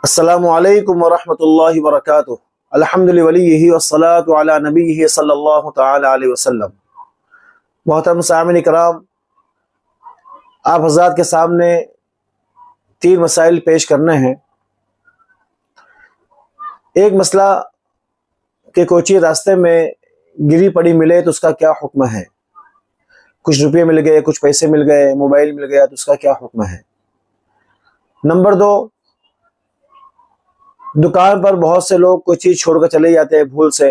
السلام علیکم ورحمۃ اللہ وبرکاتہ۔ الحمد للہ والصلاۃ علی نبیہ صلی اللہ تعالی علیہ وسلم۔ محترم سامعین کرام، آپ حضرات کے سامنے تین مسائل پیش کرنے ہیں۔ ایک مسئلہ کہ کوئی چیز راستے میں گری پڑی ملے تو اس کا کیا حکم ہے؟ کچھ روپے مل گئے، کچھ پیسے مل گئے، موبائل مل گیا تو اس کا کیا حکم ہے؟ نمبر دو، دکان پر بہت سے لوگ کوئی چیز چھوڑ کر چلے جاتے ہیں بھول سے،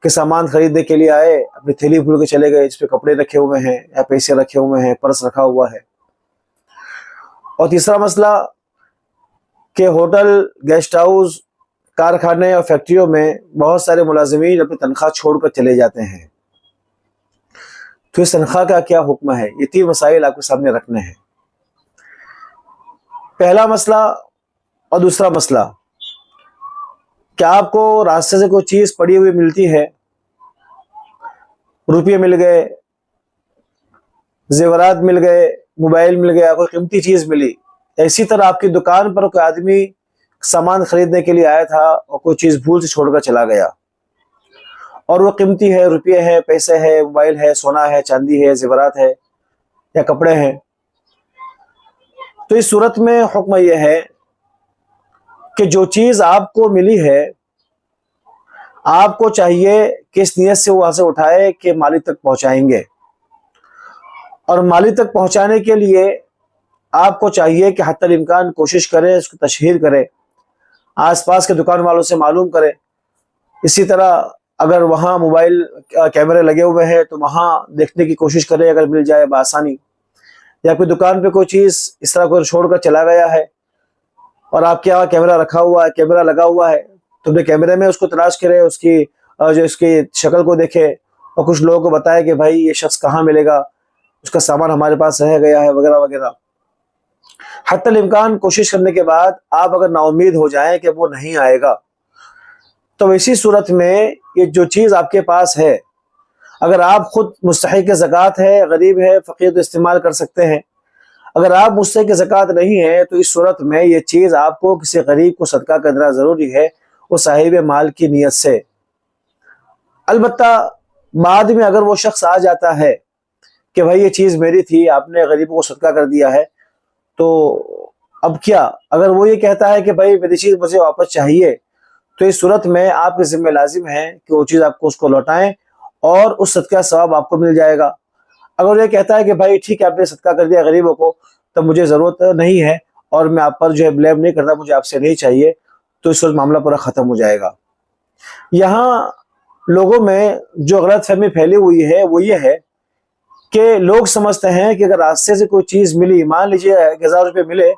کہ سامان خریدنے کے لیے آئے، اپنی تھیلی بھول کے چلے گئے، جس پہ کپڑے رکھے ہوئے ہیں یا پیسے رکھے ہوئے ہیں، پرس رکھا ہوا ہے۔ اور تیسرا مسئلہ کہ ہوٹل، گیسٹ ہاؤس، کارخانے اور فیکٹریوں میں بہت سارے ملازمین اپنی تنخواہ چھوڑ کر چلے جاتے ہیں، تو اس تنخواہ کا کیا حکم ہے؟ یہ تین مسائل آپ کے سامنے رکھنے ہیں۔ پہلا مسئلہ اور دوسرا مسئلہ کہ آپ کو راستے سے کوئی چیز پڑی ہوئی ملتی ہے، روپے مل گئے، زیورات مل گئے، موبائل مل گیا، کوئی قیمتی چیز ملی۔ اسی طرح آپ کی دکان پر کوئی آدمی سامان خریدنے کے لیے آیا تھا اور کوئی چیز بھول سے چھوڑ کر چلا گیا، اور وہ قیمتی ہے، روپے ہے، پیسے ہے، موبائل ہے، سونا ہے، چاندی ہے، زیورات ہے یا کپڑے ہیں، تو اس صورت میں حکم یہ ہے کہ جو چیز آپ کو ملی ہے، آپ کو چاہیے کہ اس نیت سے وہاں سے اٹھائے کہ مالک تک پہنچائیں گے، اور مالک تک پہنچانے کے لیے آپ کو چاہیے کہ حتی الامکان کوشش کرے، اس کو تشہیر کرے، آس پاس کے دکان والوں سے معلوم کرے۔ اسی طرح اگر وہاں موبائل کیمرے لگے ہوئے ہیں تو وہاں دیکھنے کی کوشش کرے، اگر مل جائے بآسانی۔ یا کوئی دکان پہ کوئی چیز اس طرح کوئی چھوڑ کر چلا گیا ہے اور آپ کے یہاں کیمرہ رکھا ہوا ہے، کیمرہ لگا ہوا ہے، تو اپنے کیمرے میں اس کو تلاش کرے، اس کی شکل کو دیکھے، اور کچھ لوگوں کو بتائے کہ بھائی یہ شخص کہاں ملے گا، اس کا سامان ہمارے پاس رہ گیا ہے، وغیرہ وغیرہ۔ حتی الامکان کوشش کرنے کے بعد آپ اگر نا امید ہو جائیں کہ وہ نہیں آئے گا، تو اسی صورت میں یہ جو چیز آپ کے پاس ہے، اگر آپ خود مستحق زکوٰۃ ہے، غریب ہے، فقیر، تو استعمال کر سکتے ہیں۔ اگر آپ مستحق زکوٰۃ نہیں ہے تو اس صورت میں یہ چیز آپ کو کسی غریب کو صدقہ کرنا ضروری ہے، وہ صاحب مال کی نیت سے۔ البتہ بعد میں اگر وہ شخص آ جاتا ہے کہ بھائی یہ چیز میری تھی، آپ نے غریبوں کو صدقہ کر دیا ہے، تو اب کیا؟ اگر وہ یہ کہتا ہے کہ بھائی میری چیز مجھے واپس چاہیے، تو اس صورت میں آپ کے ذمہ لازم ہے کہ وہ چیز آپ کو اس کو لوٹائیں، اور اس صدقہ ثواب آپ کو مل جائے گا۔ اگر وہ یہ کہتا ہے کہ بھائی ٹھیک ہے، آپ نے صدقہ کر دیا غریبوں کو، تب مجھے ضرورت نہیں ہے اور میں آپ پر بلیم نہیں کرتا، مجھے آپ سے نہیں چاہیے، تو اس وقت معاملہ پورا ختم ہو جائے گا۔ یہاں لوگوں میں جو غلط فہمی پھیلی ہوئی ہے وہ یہ ہے کہ لوگ سمجھتے ہیں کہ اگر راستے سے کوئی چیز ملی، مان لیجیے 1000 روپے ملے،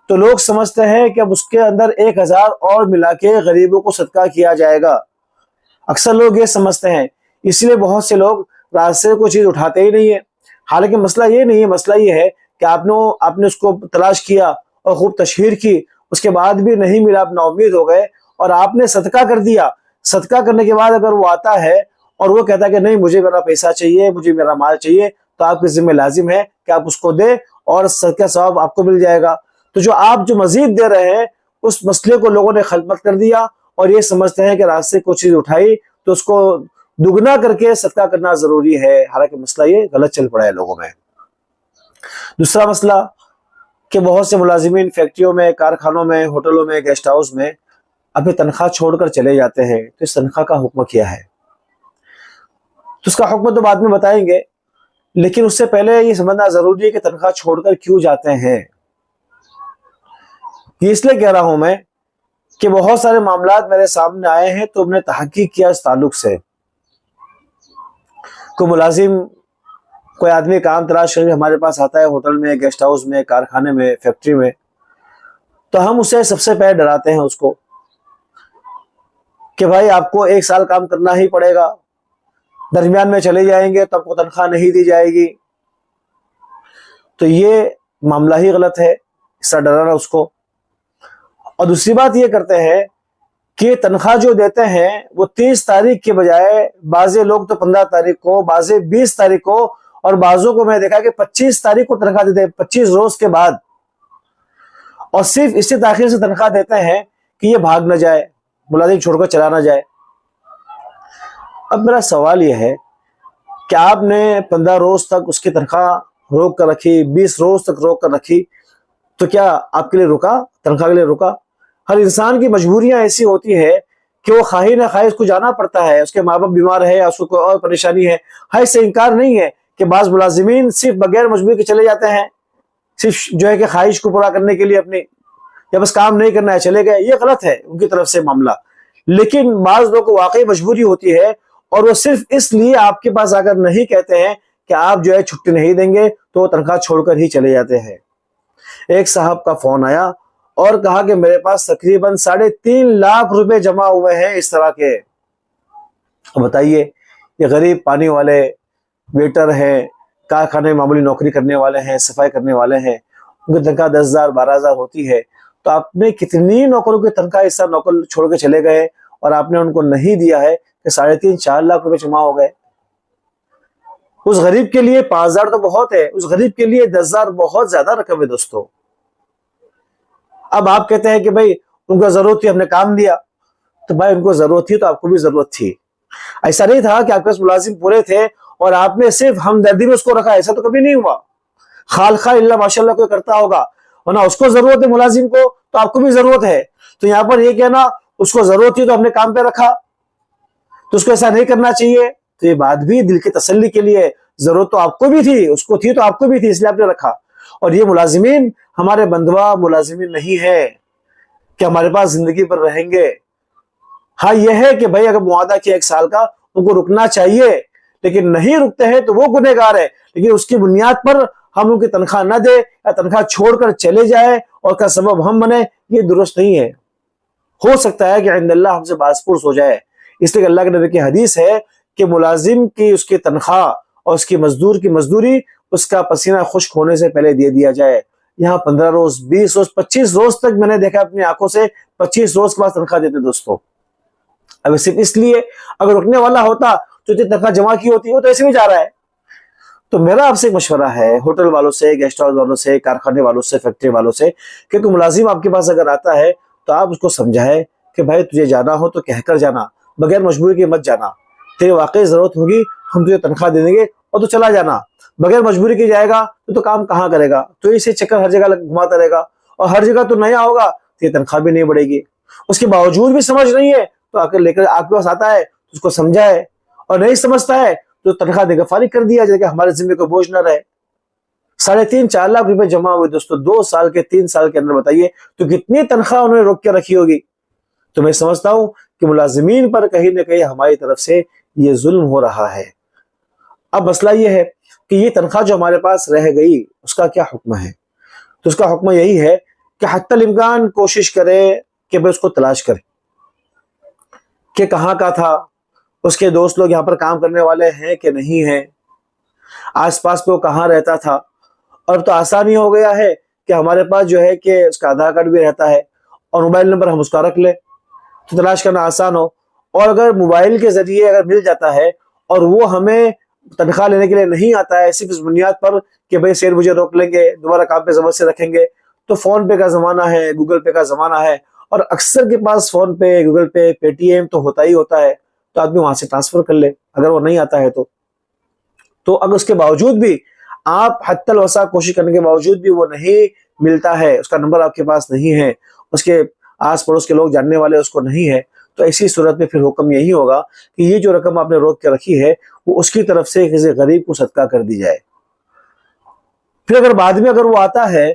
تو لوگ سمجھتے ہیں کہ اب اس کے اندر 1000 اور ملا کے غریبوں کو صدقہ کیا جائے گا۔ اکثر لوگ یہ سمجھتے ہیں، اس لیے بہت سے لوگ راستے سے کوئی چیز اٹھاتے ہی نہیں ہے۔ حالانکہ مسئلہ یہ نہیں ہے، مسئلہ یہ ہے کہ آپ نے اس کو تلاش کیا اور خوب تشہیر کی، اس کے بعد بھی نہیں ملا، آپ نا امید ہو گئے اور آپ نے صدقہ کر دیا۔ صدقہ کرنے کے بعد اگر وہ آتا ہے اور وہ کہتا ہے کہ نہیں، مجھے میرا پیسہ چاہیے، مجھے میرا مال چاہیے، تو آپ کے ذمہ لازم ہے کہ آپ اس کو دیں، اور صدقہ ثواب آپ کو مل جائے گا۔ تو جو مزید دے رہے ہیں، اس مسئلے کو لوگوں نے خلط کر دیا، اور یہ سمجھتے ہیں کہ راستے سے کوئی چیز اٹھائی تو اس کو دگنا کر کے صدقہ کرنا ضروری ہے، حالانکہ مسئلہ یہ غلط چل پڑا ہے لوگوں میں۔ دوسرا مسئلہ کہ بہت سے ملازمین فیکٹریوں میں، کارخانوں میں، ہوٹلوں میں، گیسٹ ہاؤس میں اپنی تنخواہ چھوڑ کر چلے جاتے ہیں، تو اس تنخواہ کا حکم کیا ہے؟ تو اس کا حکم تو بعد میں بتائیں گے، لیکن اس سے پہلے یہ سمجھنا ضروری ہے کہ تنخواہ چھوڑ کر کیوں جاتے ہیں۔ یہ اس لیے کہہ رہا ہوں میں کہ بہت سارے معاملات میرے سامنے آئے ہیں، تو ہم نے تحقیق کیا اس تعلق سے۔ کوئی ملازم، کوئی آدمی کام تلاش کر کے ہمارے پاس آتا ہے، ہوٹل میں، گیسٹ ہاؤس میں، کارخانے میں، فیکٹری میں، تو ہم اسے سب سے پہلے ڈراتے ہیں اس کو کہ بھائی آپ کو 1 سال کام کرنا ہی پڑے گا، درمیان میں چلے جائیں گے تو آپ کو تنخواہ نہیں دی جائے گی۔ تو یہ معاملہ ہی غلط ہے، اس طرح ڈرانا اس کو۔ اور دوسری بات یہ کرتے ہیں کہ تنخواہ جو دیتے ہیں وہ 30 تاریخ کے بجائے بعضے لوگ تو 15 تاریخ کو، بعضے 20 تاریخ کو، اور بعضوں کو میں دیکھا کہ 25 تاریخ کو تنخواہ دیتے ہیں، 25 روز کے بعد۔ اور صرف اس سے تاخیر سے تنخواہ دیتے ہیں کہ یہ بھاگ نہ جائے, ملازم چھوڑ کر چلا نہ جائے. اب میرا سوال یہ ہے کہ آپ نے 15 روز تک اس کی تنخواہ روک کر رکھی, 20 روز تک روک کر رکھی, تو کیا آپ کے لیے رکا؟ تنخواہ کے لیے رکا؟ ہر انسان کی مجبوریاں ایسی ہوتی ہے کہ وہ خواہی نہ خواہی اس کو جانا پڑتا ہے. اس کے ماں باپ بیمار ہے, اس کو کوئی اور پریشانی ہے. ہاں, اس سے انکار نہیں ہے کہ بعض ملازمین صرف بغیر مجبوری کے چلے جاتے ہیں, صرف جو ہے کہ خواہش کو پورا کرنے کے لیے اپنی, یا بس کام نہیں کرنا ہے چلے گئے. یہ غلط ہے ان کی طرف سے معاملہ. لیکن بعض لوگوں کو واقعی مجبوری ہوتی ہے اور وہ صرف اس لیے آپ کے پاس آ کر نہیں کہتے ہیں کہ آپ جو ہے چھٹی نہیں دیں گے, تو وہ تنخواہ چھوڑ کر ہی چلے جاتے ہیں. ایک صاحب کا فون آیا اور کہا کہ میرے پاس تقریباً 3.5 لاکھ روپے جمع ہوئے ہیں اس طرح کے. بتائیے, یہ غریب پانی والے ویٹر ہیں, کارخانے معمولی نوکری کرنے والے ہیں, صفائی کرنے والے ہیں, ان کی تنخواہ 10,000 12,000 ہوتی ہے. تو آپ نے کتنی نوکروں کی تنخواہ اس طرح نوکر چھوڑ کے چلے گئے اور آپ نے ان کو نہیں دیا ہے کہ 3.5 4 لاکھ روپے جمع ہو گئے. اس غریب کے لیے 5,000 تو بہت ہے, اس غریب کے لیے 10,000 بہت زیادہ رقم ہے دوستو. اب آپ کہتے ہیں کہ بھائی ان کو ضرورت تھی, ہم نے کام دیا. تو بھائی ان کو ضرورت تھی تو آپ کو بھی ضرورت تھی. ایسا نہیں تھا کہ آپ کے پاس ملازم پورے تھے اور آپ نے صرف ہمدردی میں اس کو رکھا, ایسا تو کبھی نہیں ہوا. خالخواہ اللہ ماشاءاللہ کوئی کرتا ہوگا, ورنہ اس کو ضرورت ہے ملازم کو تو آپ کو بھی ضرورت ہے. تو یہاں پر یہ کہنا اس کو ضرورت تھی تو ہم نے کام پہ رکھا, تو اس کو ایسا نہیں کرنا چاہیے. تو یہ بات بھی دل کی تسلی کے لیے, ضرورت تو آپ کو بھی تھی, اس کو تھی تو آپ کو بھی تھی, اس لیے آپ نے رکھا. اور یہ ملازمین ہمارے بندوا ملازمین نہیں ہے کہ ہمارے پاس زندگی پر رہیں گے. ہاں یہ ہے کہ بھائی اگر معاہدہ کیا 1 سال کا, ان کو رکنا چاہیے, لیکن نہیں رکتے ہیں تو وہ گنہگار ہے. لیکن اس کی بنیاد پر ہم ان کی تنخواہ نہ دے یا تنخواہ چھوڑ کر چلے جائے اور کا سبب ہم بنے, یہ درست نہیں ہے. ہو سکتا ہے کہ عند اللہ ہم سے باز پرس ہو جائے. اس لیے اللہ کے نبی کی حدیث ہے کہ ملازم کی اس کی تنخواہ اور اس کی مزدور کی مزدوری اس کا پسینہ خشک ہونے سے پہلے دے دیا جائے. یہاں 15 روز 20 روز 25 روز تک میں نے دیکھا اپنی آنکھوں سے, 25 روز کے بعد تنخواہ دیتے دوستوں. اب صرف اس لیے اگر رکنے والا ہوتا تو اتنی تنخواہ جمع کی ہوتی, وہ تو ایسے بھی جا رہا ہے. تو میرا آپ سے مشورہ ہے, ہوٹل والوں سے, گیسٹ ہاؤس والوں سے, کارخانے والوں سے, فیکٹری والوں سے, کہ کوئی ملازم آپ کے پاس اگر آتا ہے تو آپ اس کو سمجھائے کہ بھائی تجھے جانا ہو تو کہہ کر جانا, بغیر مجبوری کے مت جانا. تیری واقعی ضرورت ہوگی ہم تجھے تنخواہ دے دیں گے اور تو چلا جانا. بغیر مجبوری کے جائے گا تو کام کہاں کرے گا؟ تو اسے چکر ہر جگہ گھماتا رہے گا اور ہر جگہ تو نیا ہوگا تو یہ تنخواہ بھی نہیں بڑھے گی. اس کے باوجود بھی سمجھ نہیں ہے تو آ کے لے کر آپ کے پاس آتا ہے, اس کو سمجھائے, اور نہیں سمجھتا ہے تو تنخواہ دے کر فارغ کر دیا جائے کہ ہمارے ذمہ کو بوجھ نہ رہے. 3.5 4 لاکھ روپے جمع ہوئے دوستوں 2 سال کے 3 سال کے اندر. بتائیے تو کتنی تنخواہ انہوں نے روک کے رکھی ہوگی. تو میں سمجھتا ہوں کہ ملازمین پر کہیں نہ کہیں ہماری طرف سے یہ ظلم ہو رہا ہے. اب مسئلہ یہ ہے کہ یہ تنخواہ جو ہمارے پاس رہ گئی اس کا کیا حکم ہے؟ تو اس کا حکم یہی ہے کہ حتی الامکان کوشش کرے کہ بھئی اس کو تلاش کرے کہ کہاں کا تھا, اس کے دوست لوگ یہاں پر کام کرنے والے ہیں کہ نہیں ہیں, آس پاس پہ وہ کہاں رہتا تھا. اور تو آسان ہی ہو گیا ہے کہ ہمارے پاس جو ہے کہ اس کا آدھار کارڈ بھی رہتا ہے اور موبائل نمبر ہم اس کا رکھ لیں تو تلاش کرنا آسان ہو. اور اگر موبائل کے ذریعے اگر مل جاتا ہے اور وہ ہمیں تنخواہ لینے کے لیے نہیں آتا ہے صرف اس بنیاد پر کہ بھئی شیر مجھے روک لیں گے, دوبارہ کام پہ زبر سے رکھیں گے, تو فون پے کا زمانہ ہے, گوگل پے کا زمانہ ہے, اور اکثر کے پاس فون پے, گوگل پے, پے ٹی ایم تو ہوتا ہی ہوتا ہے, تو آدمی وہاں سے ٹرانسفر کر لے اگر وہ نہیں آتا ہے تو اگر اس کے باوجود بھی آپ حتی الوسع کوشش کرنے کے باوجود بھی وہ نہیں ملتا ہے, اس کا نمبر آپ کے پاس نہیں ہے, اس کے آس پڑوس کے لوگ جاننے والے اس کو نہیں ہے, تو ایسی صورت میں پھر حکم یہی ہوگا کہ یہ جو رقم آپ نے روک کے رکھی ہے وہ اس کی طرف سے کسی غریب کو صدقہ کر دی جائے. پھر اگر بعد میں اگر وہ آتا ہے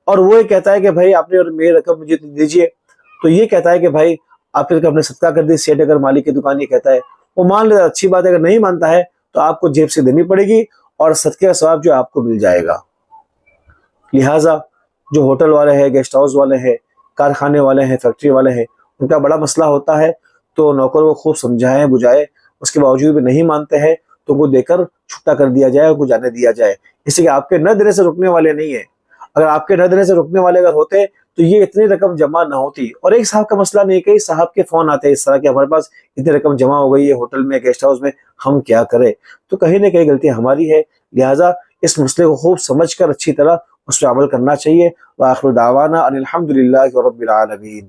اور وہ یہ کہتا ہے کہ بھائی آپ نے میری رقم مجھے دیجیے, تو یہ کہتا ہے کہ بھائی آپ کی رقم نے صدقہ کر دی, سیٹ اگر مالک کی دکان یہ کہتا ہے, وہ مان لیتا, اچھی بات ہے. اگر نہیں مانتا ہے تو آپ کو جیب سے دینی پڑے گی اور صدقے کا ثواب جو آپ کو مل جائے گا. لہٰذا جو ہوٹل والے ہیں, گیسٹ ہاؤس والے ہیں, کارخانے والے ہیں, فیکٹری والے ہیں, ان کا بڑا مسئلہ ہوتا ہے تو نوکر کو خوب سمجھائیں بجھائے, اس کے باوجود بھی نہیں مانتے ہیں تو وہ دے کر چھٹا کر دیا جائے, کو جانے دیا جائے. اس لیے کہ آپ کے نہ دینے سے رکنے والے نہیں ہیں. اگر آپ کے نہ دینے سے رکنے والے اگر ہوتے تو یہ اتنی رقم جمع نہ ہوتی. اور ایک صاحب کا مسئلہ نہیں, کئی صاحب کے فون آتے ہیں اس طرح کہ ہمارے پاس اتنی رقم جمع ہو گئی ہے ہوٹل میں, گیسٹ ہاؤس میں, ہم کیا کریں. تو کہیں نہ کہیں غلطی ہماری ہے. لہٰذا اس مسئلے کو خوب سمجھ کر اچھی طرح اس پہ عمل کرنا چاہیے۔ وآخر دعوانا ان الحمد للہ رب العالمین۔